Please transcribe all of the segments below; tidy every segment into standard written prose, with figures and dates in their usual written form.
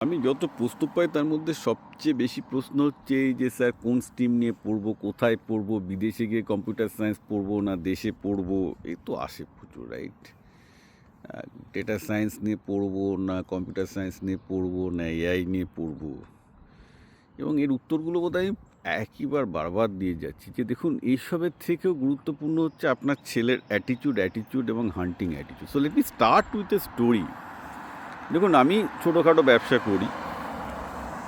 আমি যত প্রশ্ন পাই তার মধ্যে সবচেয়ে বেশি প্রশ্ন হচ্ছে এই যে স্যার কোন স্ট্রিম নিয়ে পড়বো, কোথায় পড়বো, বিদেশে গিয়ে কম্পিউটার সায়েন্স পড়বো না দেশে পড়বো, এই তো আসে প্রচুর, রাইট? ডেটা সায়েন্স নিয়ে পড়বো না কম্পিউটার সায়েন্স নিয়ে পড়বো না এআই নিয়ে পড়বো, এবং এর উত্তরগুলো বোধহয় আমি একইবার বারবার দিয়ে যাচ্ছি যে দেখুন এইসবের থেকেও গুরুত্বপূর্ণ হচ্ছে আপনার ছেলের অ্যাটিটিউড এবং hunting attitude. So let me start with a story. দেখুন আমি ছোটোখাটো ব্যবসা করি,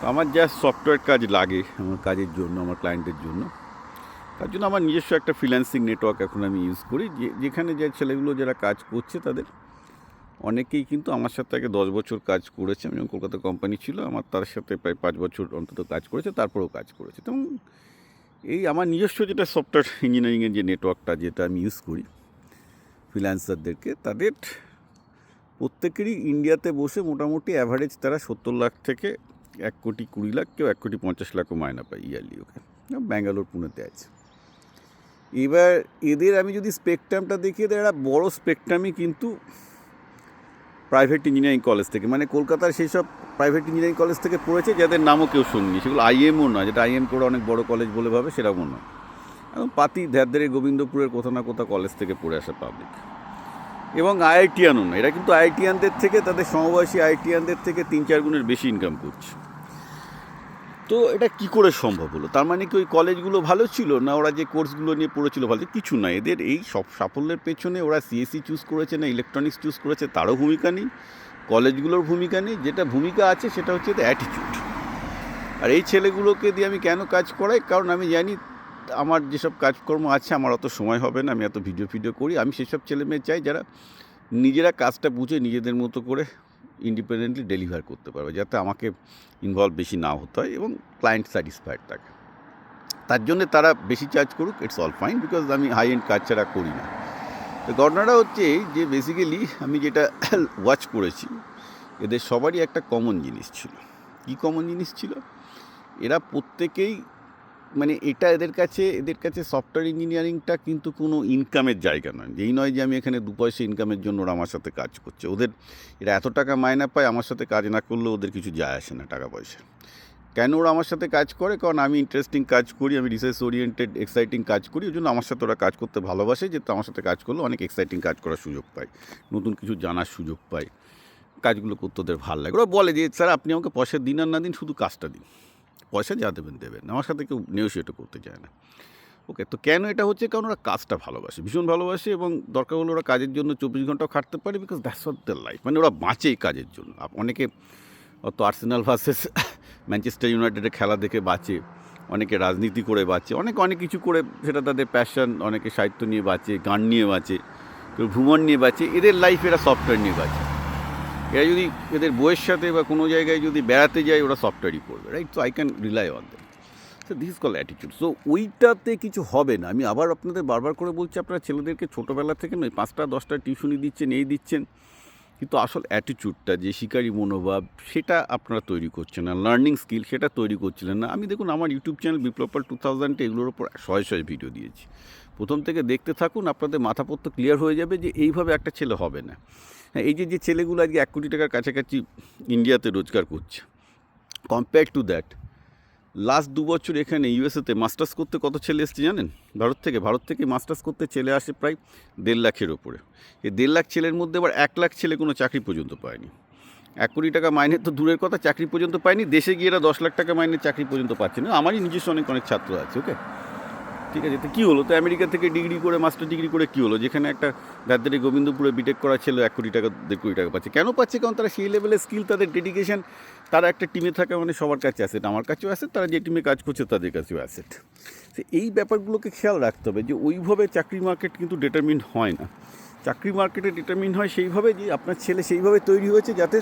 আমার যা সফটওয়্যার কাজ লাগে আমার কাজের জন্য, আমার ক্লায়েন্টের জন্য, তার জন্য আমার নিজস্ব একটা ফ্রিল্যান্সিং নেটওয়ার্ক এখন আমি ইউজ করি, যেখানে যে ছেলেগুলো যারা কাজ করছে তাদের অনেকেই কিন্তু আমার সাথে আগে 10 বছর কাজ করেছে। আমি যখন কলকাতা কোম্পানি ছিল আমার তার সাথে প্রায় 5 বছর অন্তত কাজ করেছে, তারপরেও কাজ করেছে। এবং এই আমার নিজস্ব যেটা সফটওয়্যার ইঞ্জিনিয়ারিংয়ের যে নেটওয়ার্কটা যেটা আমি ইউজ করি ফ্রিল্যান্সারদেরকে, তাদের প্রত্যেকেরই ইন্ডিয়াতে বসে মোটামুটি অ্যাভারেজ তারা 70 লাখ থেকে 1,20,00,000, কেউ 1,50,00,000 মায়না পায় ইয়ারলি। ওকে, ব্যাঙ্গালোর পুনেতে আছে। এবার এদের আমি যদি স্পেকট্রামটা দেখিয়ে দেয়, একটা বড়ো স্পেকট্রামই কিন্তু প্রাইভেট ইঞ্জিনিয়ারিং কলেজ থেকে, মানে কলকাতার সেই সব প্রাইভেট ইঞ্জিনিয়ারিং কলেজ থেকে পড়েছে যাদের নামও কেউ শুনিনি, সেগুলো আইএমও নয়, যেটা আইএম করে অনেক বড় কলেজ বলে ভাবে সেরকমও নয়, এবং পাতি ধ্যারধারে গোবিন্দপুরের কোথাও না কোথাও কলেজ থেকে পড়ে আসা পাবলিক। এবং আইআইটিয়ানও নয়, এরা কিন্তু আইআইটিয়ানদের থেকে, তাদের সমবয়সী আইআইটিয়ানদের থেকে 3-4 গুণের বেশি ইনকাম করছে। তো এটা কি করে সম্ভব হলো? তার মানে কি ওই কলেজগুলো ভালো ছিল না ওরা যে কোর্সগুলো নিয়ে পড়েছিল ভালো? কিছু না, এদের এই সব সাফল্যের পেছনে ওরা সিএসসি চুজ করেছে না ইলেকট্রনিক্স চুজ করেছে তারও ভূমিকা নেই, কলেজগুলোর ভূমিকা নেই। যেটা ভূমিকা আছে সেটা হচ্ছে অ্যাটিটিউড। আর এই ছেলেগুলোকে দিয়ে আমি কেন কাজ করাই? কারণ আমি জানি আমার যেসব কাজকর্ম আছে আমার অত সময় হবে না, আমি এত ভিডিও করি। আমি সেসব ছেলেমেয়ে চাই যারা নিজেরা কাজটা বুঝে নিজেদের মতো করে ইন্ডিপেন্ডেন্টলি ডেলিভার করতে পারবে, যাতে আমাকে ইনভলভ বেশি না হতে হয় এবং ক্লায়েন্ট স্যাটিসফাইড থাকে। তার জন্যে তারা বেশি চার্জ করুক, ইটস অল ফাইন, বিকজ আমি হাই এন্ড কাজ ছাড়া করি না। তো ঘটনাটা হচ্ছে যে বেসিক্যালি আমি যেটা ওয়াচ করেছি, এদের সবারই একটা কমন জিনিস ছিল। কী কমন জিনিস ছিল? এরা প্রত্যেকেই, মানে এটা এদের কাছে সফটওয়্যার ইঞ্জিনিয়ারিংটা কিন্তু কোনো ইনকামের জায়গা নয়। যেই নয় যে আমি এখানে 2 পয়সা ইনকামের জন্য ওরা আমার সাথে কাজ করছে। এরা এত টাকা মায়না পায়, আমার সাথে কাজ না করলেও ওদের কিছু যায় আসে না টাকা পয়সা। কেন ওরা আমার সাথে কাজ করে? কারণ আমি ইন্টারেস্টিং কাজ করি, আমি রিসার্চ ওরিয়েন্টেড এক্সাইটিং কাজ করি, ওই জন্য আমার সাথে ওরা কাজ করতে ভালোবাসে, যেহেতু আমার সাথে কাজ করলে অনেক এক্সাইটিং কাজ করার সুযোগ পায়, নতুন কিছু জানার সুযোগ পায়, কাজগুলো করতে ওদের ভালো লাগে। ওরা বলে যে স্যার আপনি আমাকে পয়সা দিন আর না দিন, শুধু কাজটা দিন, পয়সা যা দেবেন। আমার সাথে কেউ নেগোশিয়েটও করতে চায় না। ওকে, তো কেন এটা হচ্ছে? কারণ ওরা কাজটা ভালোবাসে, ভীষণ ভালোবাসে, এবং দরকার হলে ওরা কাজের জন্য 24 ঘন্টাও খাটতে পারে, because that's what their life. মানে ওরা বাঁচে এই কাজের জন্য। অনেকে অত আর্সেনাল ভার্সেস ম্যানচেস্টার ইউনাইটেডের খেলা দেখে বাঁচে, অনেকে রাজনীতি করে বাঁচে, অনেক কিছু করে, সেটা তাদের প্যাশন। অনেকে সাহিত্য নিয়ে বাঁচে, গান নিয়ে বাঁচে, কেউ ভ্রমণ নিয়ে বাঁচে। এদের লাইফ এরা সফটওয়্যার নিয়ে বাঁচে। এরা যদি এদের বইয়ের সাথে বা কোনো জায়গায় যদি বেড়াতে যায়, ওরা সফটওয়্যারই করবে, right? So I can rely on them. So this is call attitude. So ওইটাতে কিছু হবে না। আমি আবার আপনাদের বারবার করে বলছি, আপনারা ছেলেদেরকে ছোটোবেলা থেকে নয় 5টা-10টা টিউশনি দিচ্ছেন, কিন্তু আসল অ্যাটিটিউডটা, যে শিকারী মনোভাব, সেটা আপনারা তৈরি করছেন না। লার্নিং স্কিল সেটা তৈরি করছিলেন না। আমি দেখুন আমার ইউটিউব চ্যানেল বিপ্লব 2000 এগুলোর ওপর শয়ে ভিডিও দিয়েছি। প্রথম থেকে দেখতে থাকুন, আপনাদের মাথাপত্র ক্লিয়ার হয়ে যাবে যে এইভাবে একটা ছেলে হবে না। হ্যাঁ, এই যে ছেলেগুলো আজকে 1 কোটি টাকার কাছাকাছি ইন্ডিয়াতে রোজগার করছে, কম্পেয়ার টু দ্যাট লাস্ট 2 বছর এখানে ইউএসএতে মাস্টার্স করতে কত ছেলে এসছে জানেন? ভারত থেকে মাস্টার্স করতে ছেলে আসে প্রায় 1.5 লাখের ওপরে। এই 1.5 লাখ ছেলের মধ্যে আবার 1 লাখ ছেলে কোনো চাকরি পর্যন্ত পায়নি। 1 কোটি টাকা মাইনে তো দূরের কথা, চাকরি পর্যন্ত পায়নি। দেশে গিয়ে এরা 10 লাখ টাকা মাইনের চাকরি পর্যন্ত পাচ্ছে না। আমারই নিজস্ব অনেক ছাত্র আছে। ওকে, ঠিক আছে, তো কী হলো? তো আমেরিকা থেকে ডিগ্রি করে, মাস্টার ডিগ্রি করে কী হলো? যেখানে একটা ধারধারে গোবিন্দপুরে বিটেক করা ছিল 1 কোটি টাকা 1.5 কোটি টাকা পাচ্ছে। কেন পাচ্ছে? কারণ তারা সেই লেভেলের স্কিল, তাদের ডেডিকেশন, তারা একটা টিমে থাকা মানে সবার কাছে অ্যাসেট। আমার কাছেও অ্যাসেট, তারা যে টিমে কাজ করছে তাদের কাছেও অ্যাসেট। তো এই ব্যাপারগুলোকে খেয়াল রাখতে হবে যে ওইভাবে চাকরি মার্কেট কিন্তু ডিটারমিন হয় না। চাকরি মার্কেটে ডিটারমিন হয় সেইভাবে যে আপনার ছেলে সেইভাবে তৈরি হয়েছে যাতে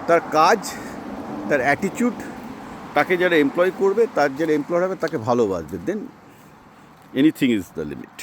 তার কাজ, তার অ্যাটিটিউড, তাকে যারা এমপ্লয় করবে, তার যারা এমপ্লয়ার হবে তাকে ভালোবাসবে, দেন এনিথিং ইজ দ্য লিমিট।